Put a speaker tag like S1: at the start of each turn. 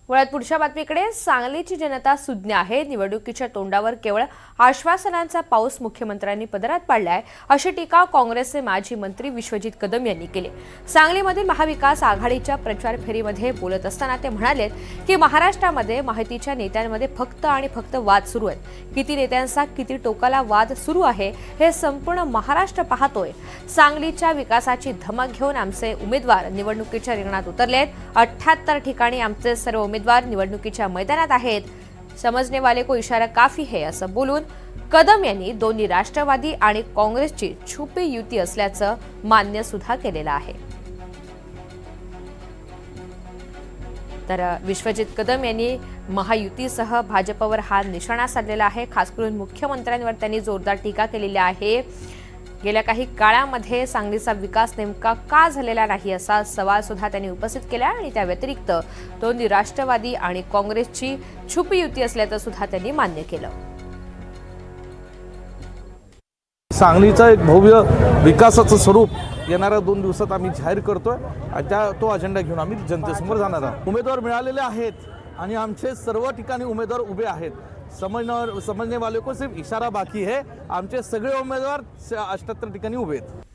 S1: वळत पुढच्या बातमीकडे. सांगलीची जनता सुज्ञ आहे. निवडणुकीच्या तोंडावर केवळ आश्वासनांचा पाऊस मुख्यमंत्र्यांनी पदरात पाडलाय, अशी टीका काँग्रेसचे माजी मंत्री विश्वजित कदम यांनी केली. सांगलीमधील महाविकास आघाडीच्या प्रचार फेरीमध्ये बोलत असताना ते म्हणाले की महाराष्ट्रामध्ये माहितीच्या नेत्यांमध्ये फक्त आणि फक्त वाद सुरू आहेत. किती नेत्यांचा किती टोकाला वाद सुरू आहे हे संपूर्ण महाराष्ट्र पाहतोय. सांगलीच्या विकासाची धमक घेऊन आमचे उमेदवार निवडणुकीच्या रिंगणात उतरलेत. 78 ठिकाणी आमचे सर्व उमेदवार निवडणुकीच्या मैदानात आहेत. समझने वाले को इशारा काफी है, असं बोलून कदम यांनी दोन्ही राष्ट्रवादी आणि काँग्रेसची छुपी युती असल्याचं मान्य सुद्धा केलेलं आहे. तर विश्वजित कदम यांनी महायुतीसह भाजपवर हा निशाणा साधलेला आहे. खास करून मुख्यमंत्र्यांवर त्यांनी जोरदार टीका केलेली आहे. गेल्या काही काळामध्ये सांगलीचा विकास नेमका का झालेला नाही असा सवाल सुद्धा त्यांनी उपस्थित केला आणि त्या व्यतिरिक्त दोन्ही राष्ट्रवादी आणि काँग्रेसची छुपी युती असल्याचं सुद्धा त्यांनी मान्य केलं.
S2: सांगलीचा एक भव्य विकासाचं स्वरूप येणाऱ्या 2 दिवसात आम्ही जाहीर करतोय आणि तो अजेंडा घेऊन आम्ही जनतेसमोर जाणार आहोत. उमेदवार मिळालेले आहेत आणि आमचे सर्व ठिकाणी उमेदवार उभे आहेत. समझने वाले को सिर्फ इशारा बाकी है. आमचे सगळे उमेदवार 78 ठिकाणी उभे आहेत.